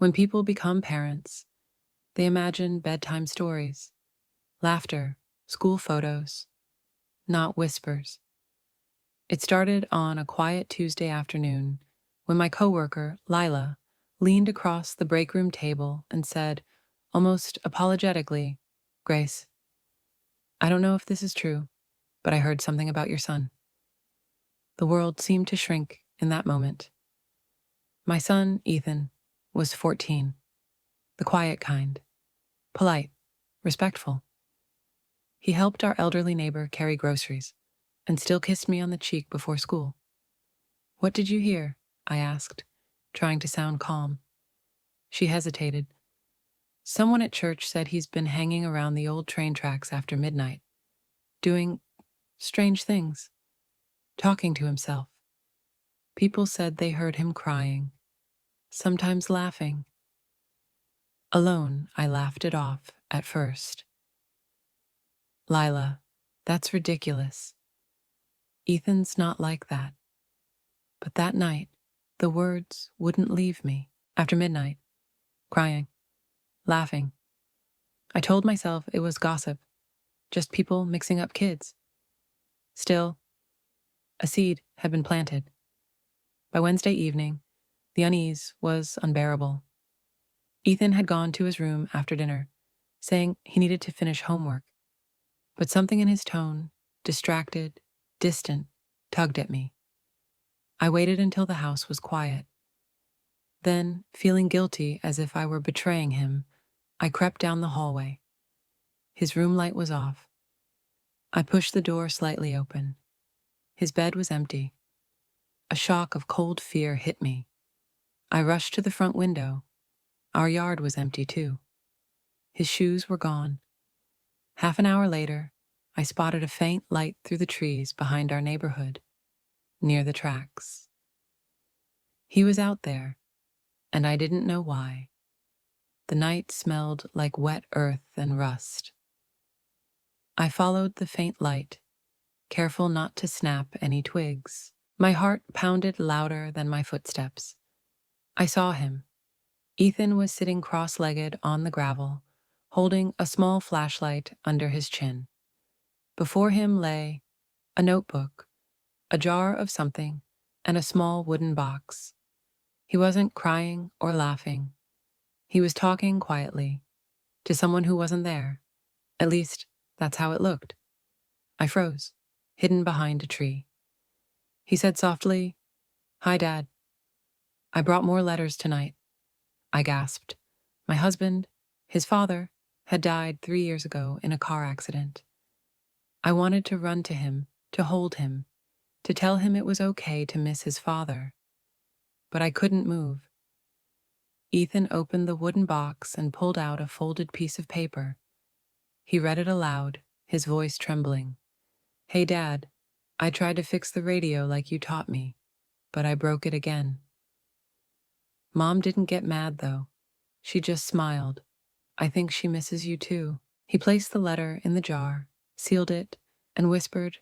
When people become parents, they imagine bedtime stories, laughter, school photos, not whispers. It started on a quiet Tuesday afternoon when my coworker, Lila, leaned across the break room table and said, almost apologetically, "Grace, I don't know if this is true, but I heard something about your son." The world seemed to shrink in that moment. My son, Ethan, was 14, the quiet kind, polite, respectful. He helped our elderly neighbor carry groceries and still kissed me on the cheek before school. "What did you hear?" I asked, trying to sound calm. She hesitated. "Someone at church said he's been hanging around the old train tracks after midnight, doing strange things, talking to himself. People said they heard him crying, sometimes laughing." Alone, I laughed it off at first. "Lila, that's ridiculous. Ethan's not like that." But that night, the words wouldn't leave me. After midnight, crying, laughing, I told myself it was gossip, just people mixing up kids. Still, a seed had been planted. By Wednesday evening, the unease was unbearable. Ethan had gone to his room after dinner, saying he needed to finish homework. But something in his tone, distracted, distant, tugged at me. I waited until the house was quiet. Then, feeling guilty as if I were betraying him, I crept down the hallway. His room light was off. I pushed the door slightly open. His bed was empty. A shock of cold fear hit me. I rushed to the front window. Our yard was empty too. His shoes were gone. Half an hour later, I spotted a faint light through the trees behind our neighborhood, near the tracks. He was out there, and I didn't know why. The night smelled like wet earth and rust. I followed the faint light, careful not to snap any twigs. My heart pounded louder than my footsteps. I saw him. Ethan was sitting cross-legged on the gravel, holding a small flashlight under his chin. Before him lay a notebook, a jar of something, and a small wooden box. He wasn't crying or laughing. He was talking quietly to someone who wasn't there. At least, that's how it looked. I froze, hidden behind a tree. He said softly, "Hi, Dad. I brought more letters tonight." I gasped. My husband, his father, had died 3 years ago in a car accident. I wanted to run to him, to hold him, to tell him it was okay to miss his father. But I couldn't move. Ethan opened the wooden box and pulled out a folded piece of paper. He read it aloud, his voice trembling. "Hey, Dad, I tried to fix the radio like you taught me, but I broke it again." Mom didn't get mad, though. She just smiled. "I think she misses you, too." He placed the letter in the jar, sealed it, and whispered,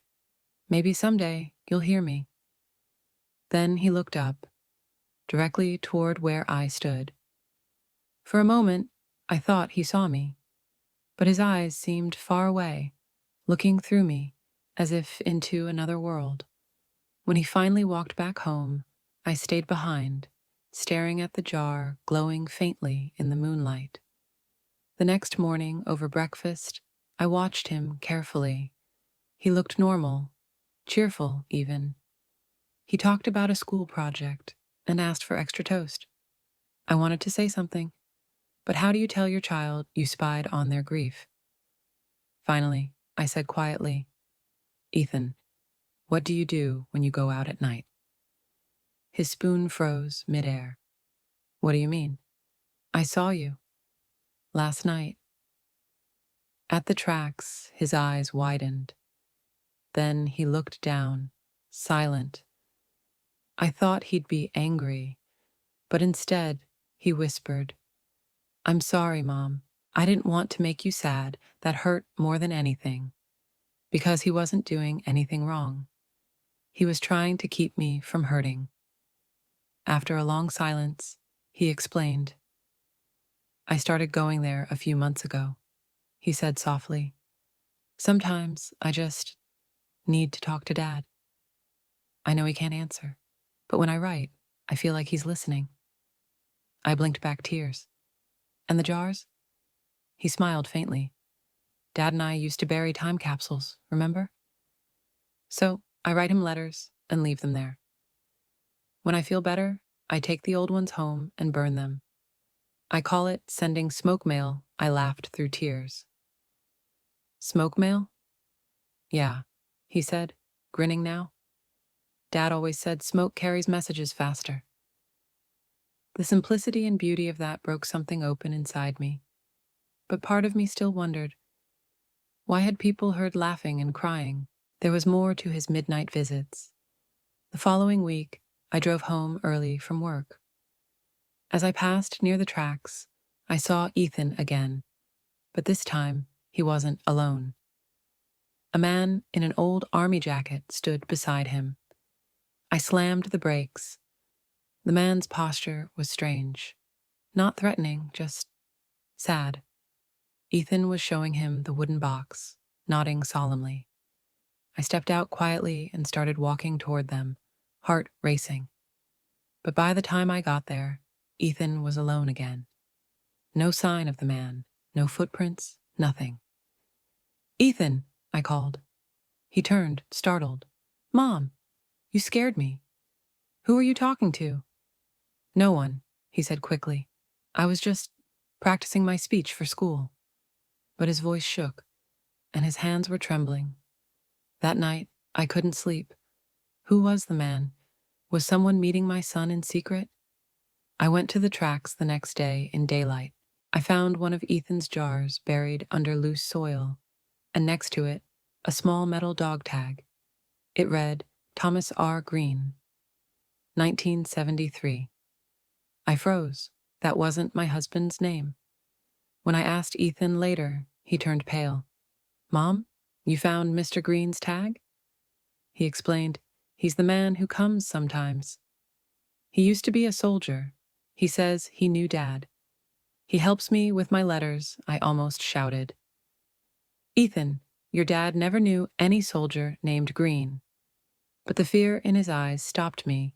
"Maybe someday you'll hear me." Then he looked up, directly toward where I stood. For a moment, I thought he saw me, but his eyes seemed far away, looking through me, as if into another world. When he finally walked back home, I stayed behind, staring at the jar glowing faintly in the moonlight. The next morning, over breakfast, I watched him carefully. He looked normal, cheerful even. He talked about a school project and asked for extra toast. I wanted to say something, but how do you tell your child you spied on their grief? Finally, I said quietly, "Ethan, what do you do when you go out at night?" His spoon froze midair. "What do you mean?" "I saw you. Last night." At the tracks, his eyes widened. Then he looked down, silent. I thought he'd be angry, but instead, he whispered, "I'm sorry, Mom. I didn't want to make you sad. That hurt more than anything." Because he wasn't doing anything wrong. He was trying to keep me from hurting. After a long silence, he explained, I started going there a few months ago, he said softly. Sometimes I just need to talk to Dad. I know he can't answer, but when I write, I feel like he's listening. I blinked back tears. And the jars? He smiled faintly. Dad and I used to bury time capsules, remember? So I write him letters and leave them there. When I feel better, I take the old ones home and burn them. I call it sending smoke mail. I laughed through tears. Smoke mail? Yeah, he said, grinning now. Dad always said smoke carries messages faster. The simplicity and beauty of that broke something open inside me. But part of me still wondered, why had people heard laughing and crying? There was more to his midnight visits. The following week, I drove home early from work. As I passed near the tracks, I saw Ethan again, but this time he wasn't alone. A man in an old army jacket stood beside him. I slammed the brakes. The man's posture was strange. Not threatening, just sad. Ethan was showing him the wooden box, nodding solemnly. I stepped out quietly and started walking toward them, heart racing. But by the time I got there, Ethan was alone again. No sign of the man, no footprints, nothing. Ethan, I called. He turned, startled. Mom, you scared me. Who are you talking to? No one, he said quickly. I was just practicing my speech for school. But his voice shook, and his hands were trembling. That night, I couldn't sleep. Who was the man? Was someone meeting my son in secret? I went to the tracks the next day in daylight. I found one of Ethan's jars buried under loose soil, and next to it, a small metal dog tag. It read, Thomas R. Green, 1973. I froze. That wasn't my husband's name. When I asked Ethan later, he turned pale. Mom, you found Mr. Green's tag? He explained, he's the man who comes sometimes. He used to be a soldier. He says he knew Dad. He helps me with my letters, I almost shouted. Ethan, your dad never knew any soldier named Green. But the fear in his eyes stopped me.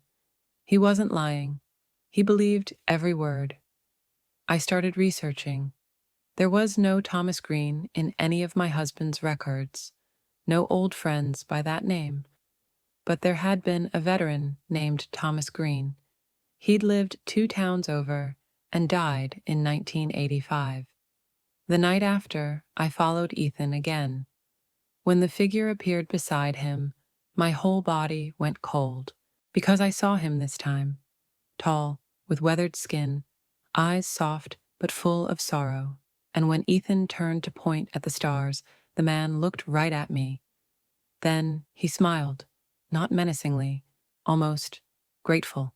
He wasn't lying. He believed every word. I started researching. There was no Thomas Green in any of my husband's records, no old friends by that name. But there had been a veteran named Thomas Green. He'd lived 2 towns over and died in 1985. The night after, I followed Ethan again. When the figure appeared beside him, my whole body went cold, because I saw him this time. Tall, with weathered skin, eyes soft but full of sorrow. And when Ethan turned to point at the stars, the man looked right at me. Then he smiled, not menacingly, almost grateful,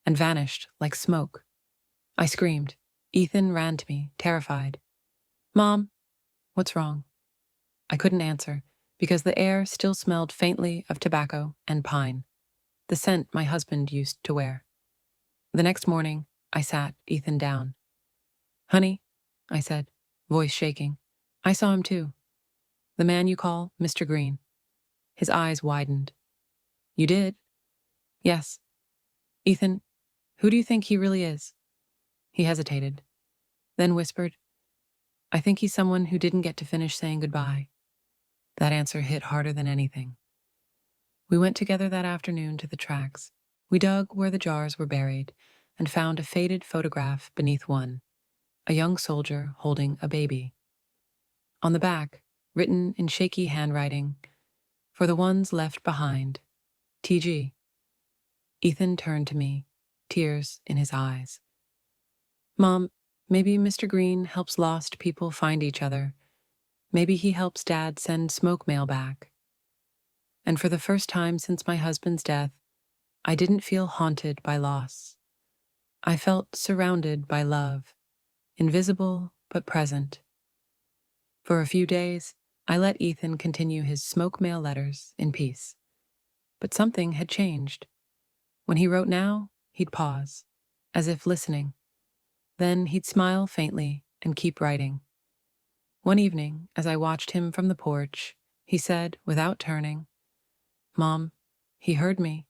and vanished like smoke. I screamed. Ethan ran to me, terrified. Mom, what's wrong? I couldn't answer, because the air still smelled faintly of tobacco and pine, the scent my husband used to wear. The next morning, I sat Ethan down. Honey, I said, voice shaking, I saw him too. The man you call Mr. Green. His eyes widened. You did? Yes. Ethan, who do you think he really is? He hesitated, then whispered, I think he's someone who didn't get to finish saying goodbye. That answer hit harder than anything. We went together that afternoon to the tracks. We dug where the jars were buried and found a faded photograph beneath one, a young soldier holding a baby. On the back, written in shaky handwriting, for the ones left behind, TG. Ethan turned to me, tears in his eyes. Mom, maybe Mr. Green helps lost people find each other. Maybe he helps Dad send smoke mail back. And for the first time since my husband's death, I didn't feel haunted by loss. I felt surrounded by love, invisible but present. For a few days, I let Ethan continue his smoke mail letters in peace. But something had changed. When he wrote now, he'd pause, as if listening. Then he'd smile faintly and keep writing. One evening, as I watched him from the porch, he said, without turning, "Mom, he heard me."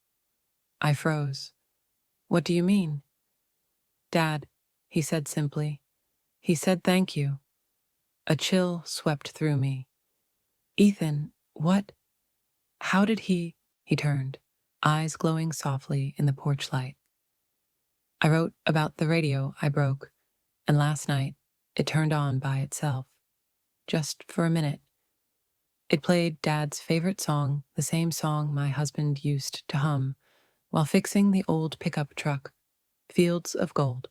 I froze. "What do you mean?" "Dad," he said simply. "He said thank you." A chill swept through me. "Ethan, what? How did he—" He turned, eyes glowing softly in the porch light. "I wrote about the radio I broke, and last night it turned on by itself. Just for a minute. It played Dad's favorite song, the same song my husband used to hum while fixing the old pickup truck, Fields of Gold.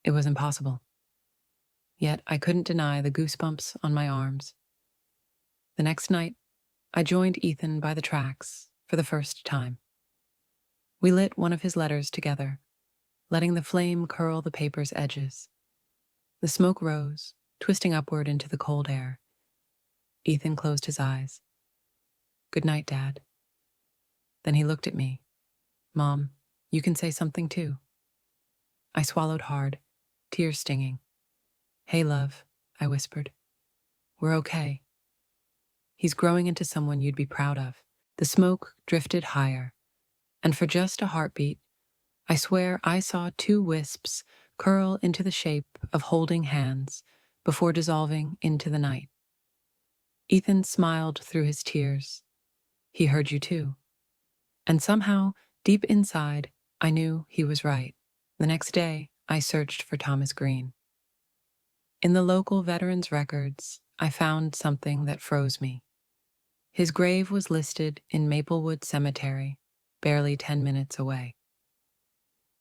It was impossible. Yet I couldn't deny the goosebumps on my arms. The next night, I joined Ethan by the tracks for the first time. We lit one of his letters together, letting the flame curl the paper's edges. The smoke rose, twisting upward into the cold air. Ethan closed his eyes. "Good night, Dad." Then he looked at me. "Mom, you can say something too." I swallowed hard, tears stinging. "Hey, love," I whispered. "We're okay. He's growing into someone you'd be proud of." The smoke drifted higher, and for just a heartbeat, I swear I saw two wisps curl into the shape of holding hands before dissolving into the night. Ethan smiled through his tears. He heard you too. And somehow, deep inside, I knew he was right. The next day, I searched for Thomas Green. In the local veterans' records, I found something that froze me. His grave was listed in Maplewood Cemetery, barely 10 minutes away.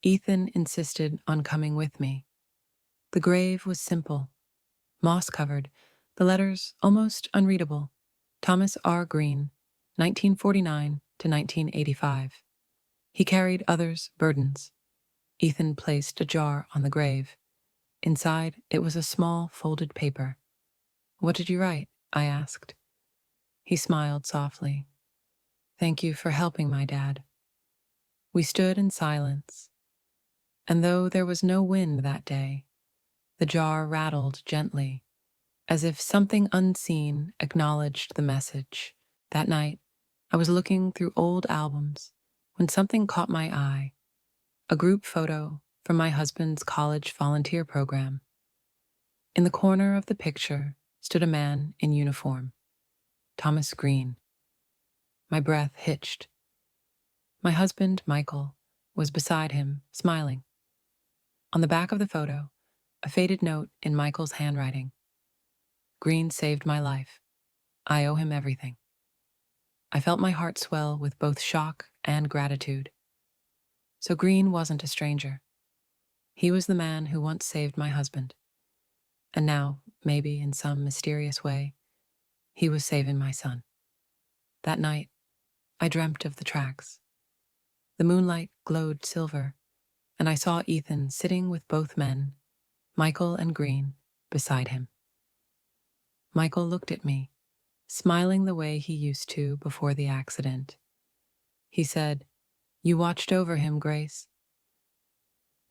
Ethan insisted on coming with me. The grave was simple, moss-covered, the letters almost unreadable. Thomas R. Green, 1949 to 1985. He carried others' burdens. Ethan placed a jar on the grave. Inside, it was a small folded paper. "What did you write?" I asked. He smiled softly. "Thank you for helping my dad." We stood in silence, and though there was no wind that day, the jar rattled gently, as if something unseen acknowledged the message. That night, I was looking through old albums when something caught my eye, a group photo from my husband's college volunteer program. In the corner of the picture stood a man in uniform, Thomas Green. My breath hitched. My husband, Michael, was beside him, smiling. On the back of the photo, a faded note in Michael's handwriting. "Green saved my life. I owe him everything." I felt my heart swell with both shock and gratitude. So Green wasn't a stranger. He was the man who once saved my husband. And now, maybe in some mysterious way, he was saving my son. That night, I dreamt of the tracks. The moonlight glowed silver, and I saw Ethan sitting with both men, Michael and Green, beside him. Michael looked at me, smiling the way he used to before the accident. He said, "You watched over him, Grace.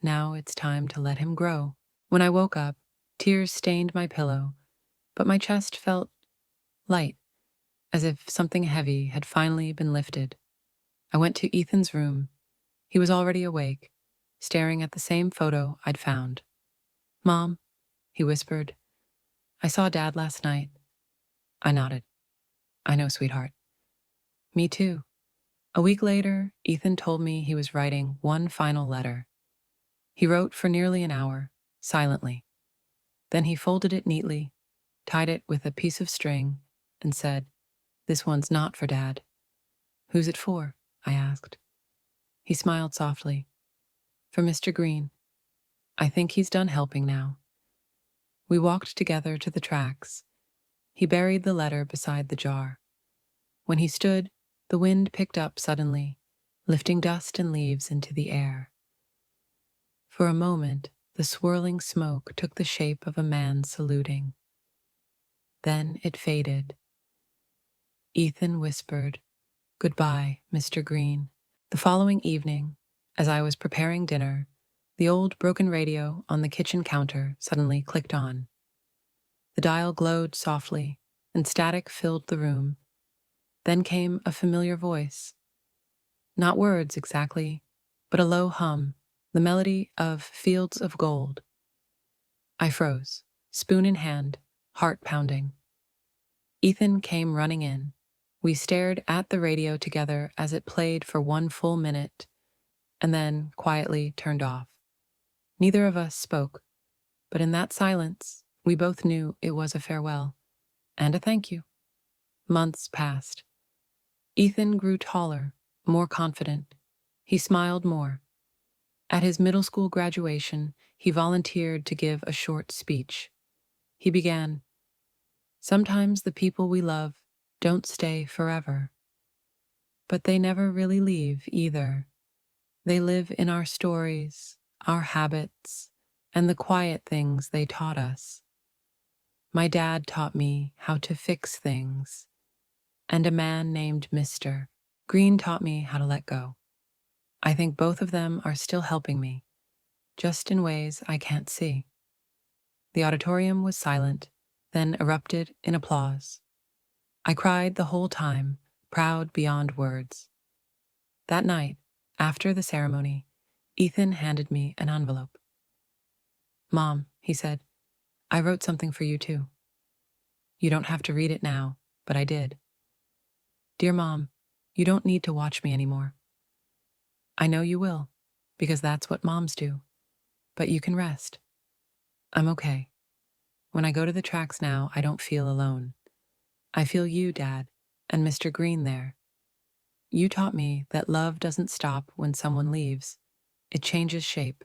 Now it's time to let him grow." When I woke up, tears stained my pillow, but my chest felt light, as if something heavy had finally been lifted. I went to Ethan's room. He was already awake, staring at the same photo I'd found. "Mom," he whispered, "I saw Dad last night." I nodded. "I know, sweetheart." "Me too." A week later, Ethan told me he was writing one final letter. He wrote for nearly an hour, silently. Then he folded it neatly, tied it with a piece of string, and said, "This one's not for Dad." "Who's it for?" I asked. He smiled softly. "For Mr. Green. I think he's done helping now." We walked together to the tracks. He buried the letter beside the jar. When he stood, the wind picked up suddenly, lifting dust and leaves into the air. For a moment, the swirling smoke took the shape of a man saluting. Then it faded. Ethan whispered, "Goodbye, Mr. Green." The following evening, as I was preparing dinner, The old broken radio on the kitchen counter suddenly clicked on. The dial glowed softly, and static filled the room. Then came a familiar voice. Not words exactly, but a low hum, the melody of Fields of Gold. I froze, spoon in hand, heart pounding. Ethan came running in. We stared at the radio together as it played for 1 full minute, and then quietly turned off. Neither of us spoke, but in that silence, we both knew it was a farewell and a thank you. Months passed. Ethan grew taller, more confident. He smiled more. At his middle school graduation, he volunteered to give a short speech. He began, "Sometimes the people we love don't stay forever. But they never really leave either. They live in our stories, our habits, and the quiet things they taught us. My dad taught me how to fix things, and a man named Mr. Green taught me how to let go. I think both of them are still helping me, just in ways I can't see." The auditorium was silent, then erupted in applause. I cried the whole time, proud beyond words. That night, after the ceremony, Ethan handed me an envelope. "Mom," he said, "I wrote something for you too. You don't have to read it now, but I did. Dear Mom, you don't need to watch me anymore. I know you will, because that's what moms do. But you can rest. I'm okay. When I go to the tracks now, I don't feel alone. I feel you, Dad, and Mr. Green there. You taught me that love doesn't stop when someone leaves. It changes shape.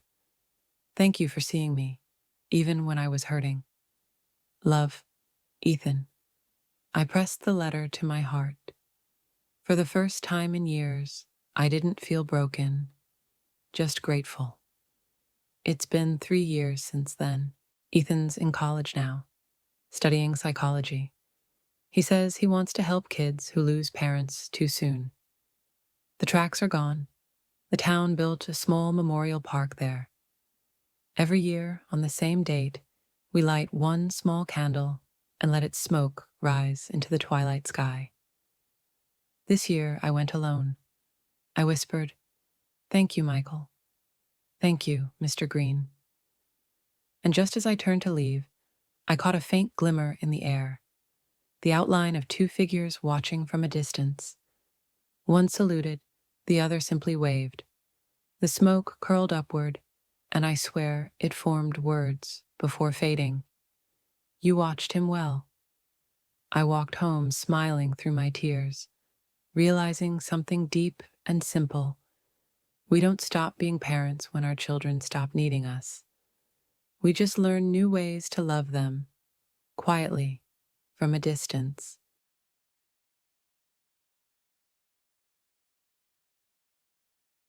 Thank you for seeing me, even when I was hurting. Love, Ethan." I pressed the letter to my heart. For the first time in years, I didn't feel broken, just grateful. It's been 3 years since then. Ethan's in college now, studying psychology. He says he wants to help kids who lose parents too soon. The tracks are gone. The town built a small memorial park there. Every year, on the same date, we light one small candle and let its smoke rise into the twilight sky. This year, I went alone. I whispered, "Thank you, Michael. Thank you, Mr. Green." And just as I turned to leave, I caught a faint glimmer in the air, the outline of 2 figures watching from a distance. One saluted, the other simply waved. The smoke curled upward, and I swear it formed words before fading. "You watched him well." I walked home smiling through my tears, realizing something deep and simple. We don't stop being parents when our children stop needing us. We just learn new ways to love them, quietly, from a distance.